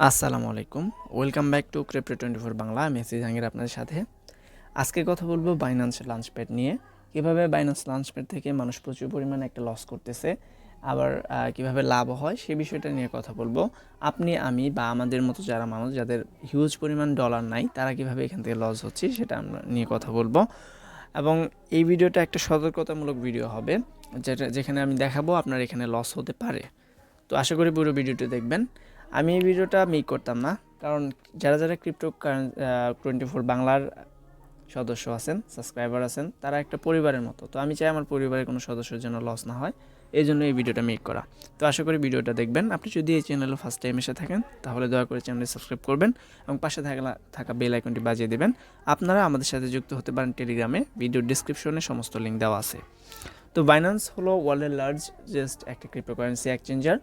আসসালামু আলাইকুম, welcome back to crypto 24 Bangla. আমি আছি জাহাঙ্গীর আপনাদের সাথে। আজকে কথা বলবো বাইন্যান্স লঞ্চপ্যাড নিয়ে। কীভাবে বাইন্যান্স লঞ্চপ্যাড থেকে মানুষ প্রচুর পরিমাণে একটা লস করতেছে, আবার কিভাবে লাভ হয় সে বিষয়টা নিয়ে কথা বলবো। আপনি, আমি বা আমাদের মতো যারা মানুষ যাদের হিউজ পরিমাণ ডলার নাই, তারা কীভাবে এখান থেকে লস হচ্ছে সেটা আমরা নিয়ে কথা বলবো। এবং এই ভিডিওটা একটা সতর্কতামূলক ভিডিও হবে, যেখানে আমি দেখাবো আপনার এখানে লস হতে পারে। তো আশা করি পুরো ভিডিওটি দেখবেন। আমি এই ভিডিওটা মেক করতাম না, কারণ যারা যারা ক্রিপ্টো 24 বাংলার সদস্য আছেন, সাবস্ক্রাইবার আছেন, তারা একটা পরিবারের মতো। তো আমি চাই আমার পরিবারের কোনো সদস্যের জন্য লস না হয়, এই জন্য এই ভিডিওটা মেক করা। তো আশা করি ভিডিওটা দেখবেন। আপনি যদি এই চ্যানেলে ফার্স্ট টাইম এসে থাকেন, তাহলে দয়া করে চ্যানেলটি সাবস্ক্রাইব করবেন এবং পাশে থাকা বেল আইকনটি বাজিয়ে দেবেন। আপনারা আমাদের সাথে যুক্ত হতে পারেন টেলিগ্রামে, ভিডিওর ডিসক্রিপশনে সমস্ত লিঙ্ক দেওয়া আছে। তো বাইন্যান্স হলো ওয়ার্ল্ডের লার্জেস্ট একটা ক্রিপ্টোকারেন্সি এক্সচেঞ্জার,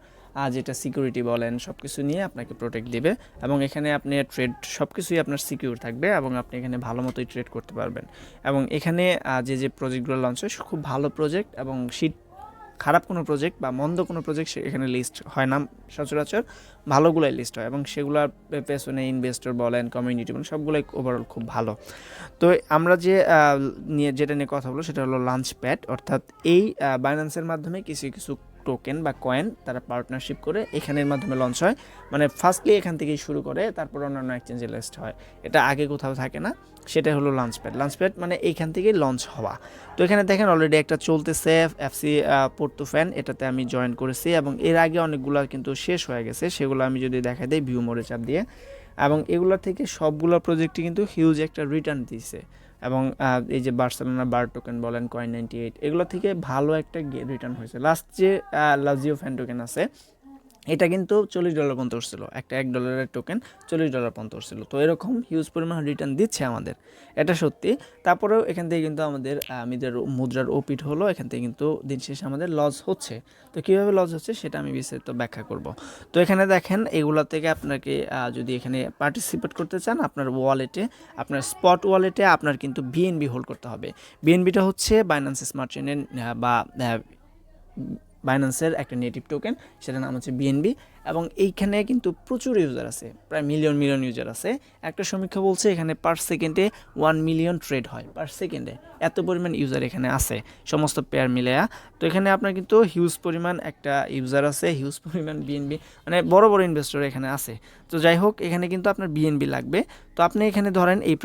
যেটা সিকিউরিটি বলেন সব কিছু নিয়ে আপনাকে প্রোটেক্ট দিবে, এবং এখানে আপনি ট্রেড সব কিছুই আপনার সিকিউর থাকবে এবং আপনি এখানে ভালো মতোই ট্রেড করতে পারবেন। এবং এখানে যে প্রজেক্টগুলো লঞ্চ হয় খুব ভালো প্রজেক্ট, এবং খারাপ কোনো প্রজেক্ট বা মন্দ কোনো প্রজেক্ট এখানে লিস্ট হয় না সচরাচর, ভালোগুলাই লিস্ট হয়, এবং সেগুলোর পেছনে ইনভেস্টর বলেন, কমিউনিটি বলেন, সবগুলোই ওভারঅল খুব ভালো। তো আমরা যেটা নিয়ে কথা বলবো সেটা হলো লঞ্চপ্যাড, অর্থাৎ এই বাইন্যান্সের মাধ্যমে কিছু কিছু টোকেন বা কয়েন তারা পার্টনারশিপ করে এখানের মাধ্যমে লঞ্চ হয়। মানে ফার্স্টলি এখান থেকেই শুরু করে, তারপর অন্যান্য এক্সচেঞ্জে লিস্ট হয়। এটা আগে কোথাও থাকে না, সেটা হলো লঞ্চপ্যাড মানে এইখান থেকেই লঞ্চ হওয়া। তো এখানে দেখেন অলরেডি একটা চলতেছে এফসি পোর্টোফ্যান, এটাতে আমি জয়েন করেছি, এবং এর আগে অনেকগুলো কিন্তু শেষ হয়ে গেছে। সেগুলো আমি যদি দেখাই দিই ভিউ মোডে চাপ দিয়ে, এবং এগুলোর থেকে সবগুলো প্রজেক্টই কিন্তু হিউজ একটা রিটার্ন দিয়েছে। এবং এই যে বার্সেলোনা বার টোকেন বলেন, কয়েন 98, এগুলো থেকে ভালো একটা রিটার্ন হয়েছে। লাস্ট যে লাজিও ফ্যান টোকেন আছে, এটা কিন্তু $40 পর্যন্ত উঠছিল, একটা $1 টোকেন $40 পর্যন্ত উঠছিল। তো এরকম হিউজ পরিমাণ রিটার্ন দিচ্ছে আমাদের, এটা সত্যি। তারপরেও এখান থেকে কিন্তু আমাদের মুদ্রার ওপিট হলো, এখান থেকে কিন্তু দিন শেষে আমাদের লস হচ্ছে। তো কীভাবে লস হচ্ছে সেটা আমি বিস্তারিত ব্যাখ্যা করব। তো এখানে দেখেন এগুলো থেকে আপনাকে যদি এখানে পার্টিসিপেট করতে চান, আপনার ওয়ালেটে, আপনার স্পট ওয়ালেটে আপনার কিন্তু বিএনবি হোল্ড করতে হবে। বিএনবিটা হচ্ছে বাইন্যান্স স্মার্ট চেইনের বা বাইন্যান্সের একটা নেটিভ টোকেন, সেটার নাম হচ্ছে বিএনবি। এবং এইখানে কিন্তু প্রচুর ইউজার আছে, প্রায় মিলিয়ন মিলিয়ন ইউজার আছে। একটা সমীক্ষা বলছে এখানে পার সেকেন্ডে 1 মিলিয়ন ট্রেড হয়, পার সেকেন্ডে এত পরিমাণ ইউজার এখানে আছে সমস্ত পেয়ার মিলেয়া। তো এখানে আপনার কিন্তু হিউজ পরিমাণ একটা ইউজার আছে, হিউজ পরিমাণ বিএনবি, মানে বড় বড় ইনভেস্টর এখানে আছে। তো যাই হোক, এখানে কিন্তু আপনার বিএনবি লাগবে। তো আপনি এখানে ধরেন এই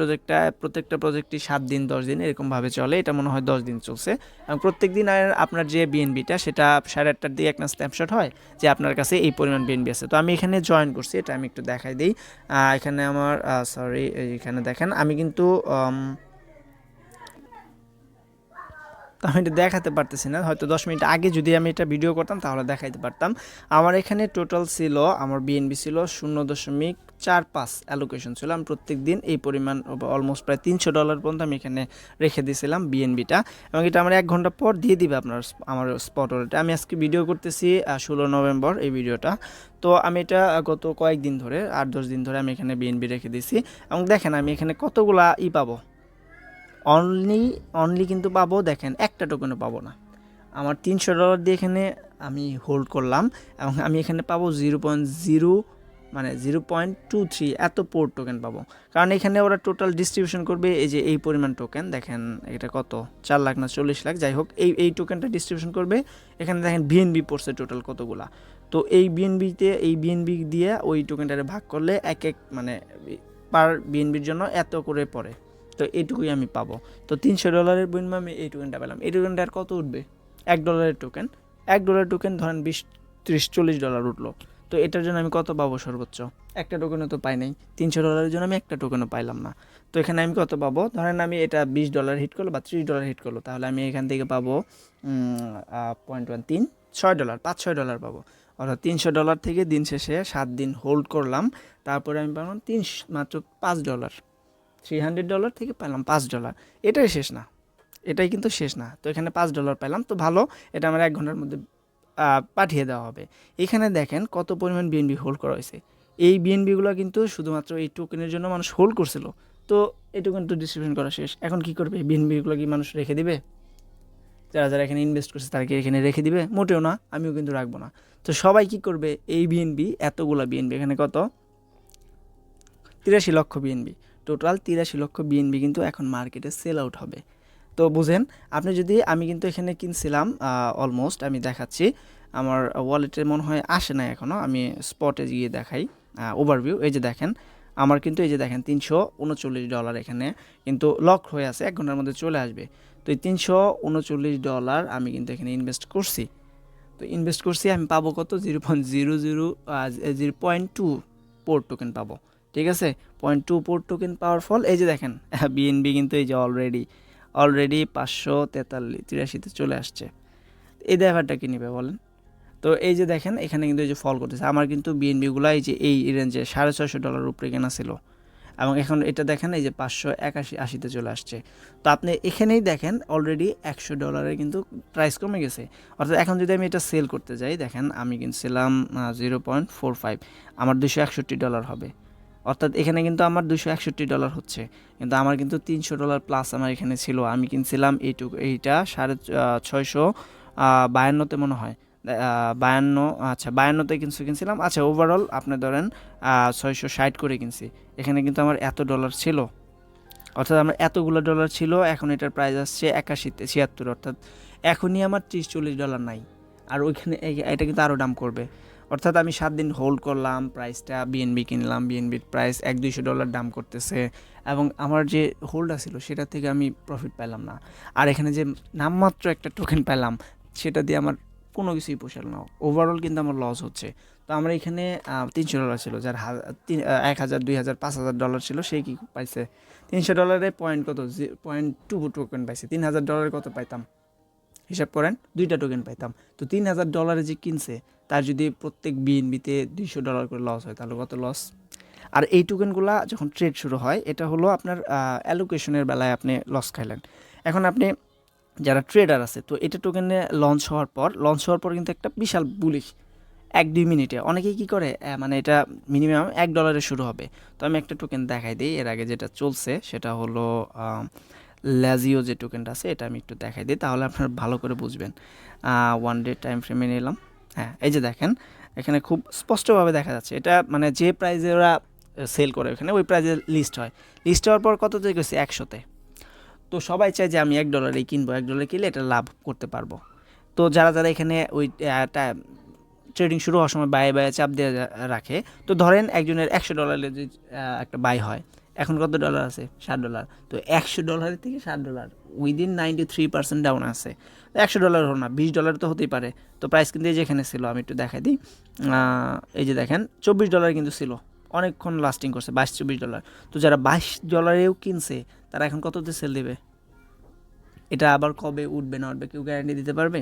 প্রত্যেকটা প্রজেক্টই 7 দিন 10 দিন এরকমভাবে চলে, এটা মনে হয় 10 দিন চলছে। এবং প্রত্যেক দিন আপনার যে বিএনবিটা সেটা 8:30টার দিকে একটা স্ন্যাপশট হয় যে আপনার কাছে এই পরিমাণ বিএনবি আছে। তো আমি এখানে জয়েন করছি, এটা আমি একটু দেখাই দিই। এখানে আমার এখানে দেখেন আমি কিন্তু তো আমি এটা দেখাতে পারতেছি না, হয়তো 10 মিনিট আগে যদি আমি এটা ভিডিও করতাম তাহলে দেখাইতে পারতাম। আমার এখানে টোটাল ছিল, আমার বিএনবি ছিল 0.45 অ্যালোকেশন ছিল। আমি প্রত্যেক দিন এই পরিমাণ অলমোস্ট প্রায় $300 পর্যন্ত আমি এখানে রেখে দিয়েছিলাম বিএনবিটা, এবং এটা আমার 1 ঘন্টা পর দিয়ে দিবে আমার স্পট ওয়ালেটে। আমি আজকে ভিডিও করতেছি 16 নভেম্বর এই ভিডিওটা। তো আমি এটা গত কয়েকদিন ধরে 8-10 দিন ধরে আমি এখানে বিএনবি রেখে দিয়েছি, এবং দেখেন আমি এখানে কতগুলা পাবো, অনলি কিন্তু পাবো, দেখেন একটা টোকেনও পাবো না। আমার $300 দিয়ে এখানে আমি হোল্ড করলাম, এবং আমি এখানে পাবো 0.0 মানে 0.23 এত পোর্ট টোকেন পাবো। কারণ এখানে ওরা টোটাল ডিস্ট্রিবিউশন করবে এই যে এই পরিমাণ টোকেন, দেখেন এটা কত, 4 লাখ না 40 লাখ, যাই হোক এই টোকেনটা ডিস্ট্রিবিউশন করবে। এখানে দেখেন বিএনবি পড়ছে টোটাল কতগুলা। তো এই বিএনবি দিয়ে ওই টোকেনটারে ভাগ করলে মানে পার বিএনবির জন্য এত করে পড়ে। তো এইটুকুই আমি পাবো। তো $300 বিনিময়ে আমি এই টোকেনটা পেলাম। এই টোকেনটা আর কত উঠবে? $1 টোকেন, $1 টোকেন ধরেন 20-30-40 ডলার উঠলো। তো এটার জন্য আমি কত পাবো সর্বোচ্চ? একটা টোকেনও তো পাই নাই। $300 জন্য আমি একটা টোকেনও পাইলাম না। তো এখানে আমি কত পাবো? ধরেন আমি এটা $20 হিট করলো বা $30 হিট করলো, তাহলে আমি এখান থেকে পাবো 0.13 $6, $5-6 পাবো। অর্থাৎ $300 থেকে দিন শেষে 7 দিন হোল্ড করলাম, তারপরে আমি পাবো মাত্র $5। $300 থেকে পেলাম $5। এটাই শেষ না, এটাই কিন্তু শেষ না। তো এখানে $5 পেলাম, তো ভালো, এটা আমার 1 ঘন্টার মধ্যে পাঠিয়ে দেওয়া হবে। এখানে দেখেন কত পরিমাণ বিএনবি হোল্ড করা হয়েছে। এই বিএনবিগুলো কিন্তু শুধুমাত্র এই টোকেনের জন্য মানুষ হোল্ড করছিল। তো এই টোকেন তো ডিস্ট্রিবিউশন করা শেষ, এখন কি করবে? বিএনবিগুলো কি মানুষ রেখে দিবে? যারা যারা এখানে ইনভেস্ট করছে তারা কি এখানে রেখে দিবে? মোটেও না, আমিও কিন্তু রাখবো না। তো সবাই কি করবে? এই বিএনবি, এতগুলো বিএনবি, এখানে কত 83 লক্ষ বিএনবি, টোটাল 83 লক্ষ বিএনবি কিন্তু এখন মার্কেটে সেল আউট হবে। তো বুঝেন, আপনি যদি, আমি কিন্তু এখানে কিনছিলাম অলমোস্ট, আমি দেখাচ্ছি, আমার ওয়ালেটে মনে হয় আসে না এখনও, আমি স্পটে গিয়ে দেখাই ওভারভিউ। এই যে দেখেন, আমার কিন্তু এই যে দেখেন $339 এখানে কিন্তু লক হয়ে আছে, 1 ঘন্টার মধ্যে চলে আসবে। তো এই $339 আমি কিন্তু এখানে ইনভেস্ট করছি। তো ইনভেস্ট করছি, আমি পাবো কত, 0.004 টোকেন পাবো। ঠিক আছে, 0.24 টোকেন পাওয়ার ফল এই যে দেখেন বিএনবি কিন্তু এই যে অলরেডি 583 চলে আসছে। এই ব্যাপারটা কি নেবে বলেন? তো এই যে দেখেন এখানে কিন্তু এই যে ফল করতেছে, আমার কিন্তু বিএনবিগুলো এই যে এই রেঞ্জে $650 উপরে কেনা ছিল, এবং এখন এটা দেখেন এই যে 581-80 চলে আসছে। তো আপনি এখানেই দেখেন অলরেডি $100 কিন্তু প্রাইস কমে গেছে। অর্থাৎ এখন যদি আমি এটা সেল করতে যাই, দেখেন আমি কিনছিলাম 0.45, আমার $261 হবে। অর্থাৎ এখানে কিন্তু আমার $261 হচ্ছে, কিন্তু আমার কিন্তু $300 প্লাস আমার এখানে ছিল। আমি কিনছিলাম এইটা 652 মনে হয়, 52, আচ্ছা 52তে কিনছিলাম। আচ্ছা ওভারঅল আপনি ধরেন 660 করে কিনছি। এখানে কিন্তু আমার এত ডলার ছিল, অর্থাৎ আমার এতগুলো ডলার ছিল। এখন এটার প্রাইস আসছে 81-76, অর্থাৎ এখনই আমার $30-40 নাই। আর ওইখানে এটা কিন্তু আরও দাম করবে। অর্থাৎ আমি 7 দিন হোল্ড করলাম, প্রাইসটা বিএনবি কিনলাম, বিএনবির প্রাইস $100-200 দাম করতেছে, এবং আমার যে হোল্ডটা ছিল সেটা থেকে আমি প্রফিট পেলাম না। আর এখানে যে নামমাত্র একটা টোকেন পেলাম, সেটা দিয়ে আমার কোনো কিছুই পোষাল না। ওভারঅল কিন্তু আমার লস হচ্ছে। তো আমার এখানে $300 ছিল, যার 1000, 2000, $5000 ছিল, সেই কি পাইছে $300 পয়েন্ট কত, 0.2 টোকেন পাইছে। $3000 কত পাইতাম হিসাব করেন, 2টা টোকেন পাইতাম। তো $3000 যে কিনছে, তার যদি প্রত্যেক বিএনবিতে $200 করে লস হয়, তাহলে কত লস। আর এই টোকেনগুলা যখন ট্রেড শুরু হয়, এটা হলো আপনার অ্যালোকেশনের বেলায় আপনি লস খাইলেন। এখন আপনি যারা ট্রেডার আছে, তো এটা টোকেনে লঞ্চ হওয়ার পর কিন্তু একটা বিশাল বুলিশ 1-2 মিনিটে অনেকেই কী করে, মানে এটা মিনিমাম $1 শুরু হবে। তো আমি একটা টোকেন দেখাই দিই, এর আগে যেটা চলছে সেটা হলো ল্যাজিও যে টোকেনটা আছে, এটা আমি একটু দেখাই দিই, তাহলে আপনারা ভালো করে বুঝবেন। 1 ডে টাইম ফ্রেমে নিলাম। হ্যাঁ, এই যে দেখেন এখানে খুব স্পষ্টভাবে দেখা যাচ্ছে, এটা মানে যে প্রাইজে ওরা সেল করে ওখানে, ওই প্রাইজে লিস্ট হওয়ার পর কত থেকে গেছে 100-তে। তো সবাই চায় যে আমি $1 কিনবো, $1 কিনলে এটা লাভ করতে পারবো। তো যারা এখানে ওই ট্রেডিং শুরু হওয়ার সময় বায়ে চাপ দিয়ে রাখে, তো ধরেন একজনের $100 যদি একটা বাই হয়, এখন কত ডলার আছে, $60। তো $100 থেকে $60 উইদিন 93% ডাউন আছে। $100 হলো না, $20 তো হতেই পারে। তো প্রাইস কিন্তু এই যে এখানে ছিল, আমি একটু দেখাই দিই, এই যে দেখেন $24 কিন্তু ছিল, অনেকক্ষণ লাস্টিং করছে, $22-24। তো যারা $22 কিনছে, তারা এখন কততে সেল দেবে? এটা আবার কবে উঠবে না উঠবে কেউ গ্যারান্টি দিতে পারবে?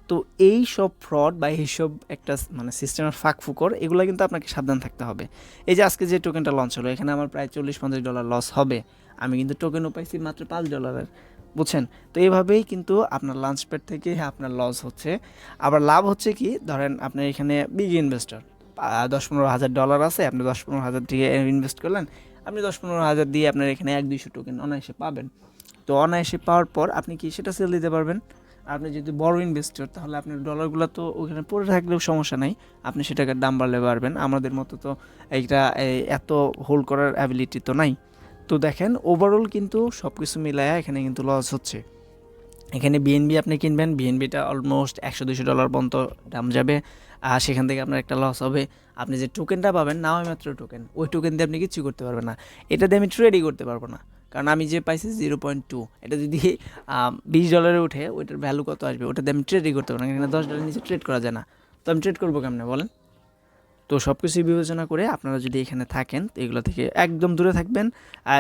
তো এই সব ফ্রড বা এইসব একটা মানে সিস্টেমের ফাঁকফুকর, এগুলো কিন্তু আপনাকে সাবধান থাকতে হবে। এই যে আজকে যে টোকেনটা লঞ্চ হলো, এখানে আমার প্রায় $40-50 লস হবে। আমি কিন্তু টোকেনও পাইছি মাত্র $5, বুঝছেন? তো এইভাবেই কিন্তু আপনার লঞ্চপ্যাড থেকে আপনার লস হচ্ছে। আবার লাভ হচ্ছে কি, ধরেন আপনার এখানে বিগ ইনভেস্টর, $10-15 হাজার আছে, আপনি 10-15 হাজার থেকে ইনভেস্ট করলেন, আপনি 10-15 হাজার দিয়ে আপনার এখানে 1-200 টোকেন অনায়াসে পাবেন। তো অনায়াসে পাওয়ার পর আপনি কি সেটা সেল দিতে পারবেন। আপনি যদি বড় ইনভেস্টর, তাহলে আপনার ডলারগুলো তো ওখানে পড়ে থাকলেও সমস্যা নাই, আপনি সেটাকে দাম বাড়লে পারবেন। আমাদের মতো তো এইটা এত হোল্ড করার অ্যাবিলিটি তো নাই। তো দেখেন ওভারঅল কিন্তু সব কিছু মিলায়া এখানে কিন্তু লস হচ্ছে। এখানে বিএনবি আপনি কিনবেন, বিএনবিটা অলমোস্ট $100-200 পর্যন্ত দাম যাবে, আর সেখান থেকে আপনার একটা লস হবে। আপনি যে টোকেনটা পাবেন, নাও মাত্র টোকেন, ওই টোকেন দিয়ে আপনি কিছু করতে পারবেন না। এটা দিয়ে আমি ট্রেডই করতে পারবো না, কারণ আমি যে পাইছি 0.2, এটা যদি $20 উঠে, ওইটার ভ্যালু কত আসবে, ওটা দিয়ে আমি ট্রেডই করতে পারবো না। এখানে $10 নিচে ট্রেড করা যায় না। তো আমি ট্রেড করবো কেমনে বলেন? তো সব কিছুই বিবেচনা করে আপনারা যদি এখানে থাকেন, তো এগুলো থেকে একদম দূরে থাকবেন।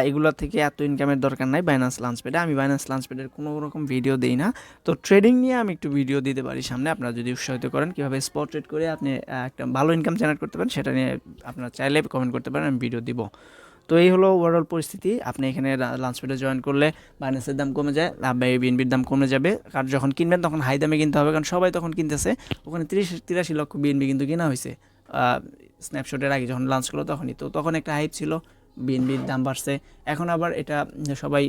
এগুলো থেকে এত ইনকামের দরকার নাই বাইন্যান্স লঞ্চপ্যাডে। আমি বাইন্যান্স লঞ্চপ্যাডের কোনো রকম ভিডিও দিই না। তো ট্রেডিং নিয়ে আমি একটু ভিডিও দিতে পারি সামনে, আপনারা যদি উৎসাহিত করেন কীভাবে স্পট ট্রেড করে আপনি একটা ভালো ইনকাম জেনারেট করতে পারেন, সেটা নিয়ে আপনারা চাইলে কমেন্ট করতে পারেন, আমি ভিডিও দিব। তো এই হলো ওভারঅল পরিস্থিতি। আপনি এখানে লঞ্চপ্যাডে জয়েন করলে বাইন্যান্সের দাম কমে যায়, বিএনবির দাম কমে যাবে। কারণ যখন কিনবেন তখন হাই দামে কিনতে হবে, কারণ সবাই তখন কিনতেছে। ওখানে 83 লক্ষ বিএনবি কিন্তু কেনা হয়েছে স্ন্যাপশটের আগে যখন লঞ্চ করলো তখনই। তো তখন একটা হাইপ ছিল, বিএনবির দাম বাড়ছে। এখন আবার এটা সবাই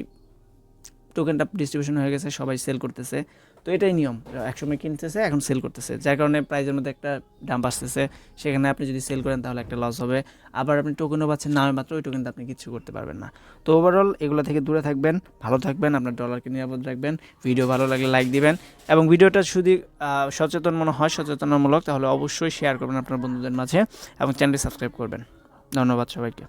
টোকেনটা ডিস্ট্রিবিউশন হয়ে গেছে, সবাই সেল করতেছে। তো এটাই নিয়ম, একসময় কিনতেছে এখন সেল করতেছে, যার কারণে প্রাইজের মধ্যে একটা ডাম্প আসতেছে। সেখানে আপনি যদি সেল করেন তাহলে একটা লস হবে, আবার আপনি টোকেনও পাচ্ছেন নামে মাত্র, ওই টোকেনটা আপনি কিছু করতে পারবেন না। তো ওভারঅল এগুলো থেকে দূরে থাকবেন, ভালো থাকবেন, আপনার ডলারকে নিরাপদ রাখবেন। ভিডিও ভালো লাগলে লাইক দিবেন, এবং ভিডিওটা যদি সচেতন মনে হয়, সচেতনমূলক, তাহলে অবশ্যই শেয়ার করবেন আপনার বন্ধুদের মাঝে এবং চ্যানেলটি সাবস্ক্রাইব করবেন। ধন্যবাদ সবাইকে।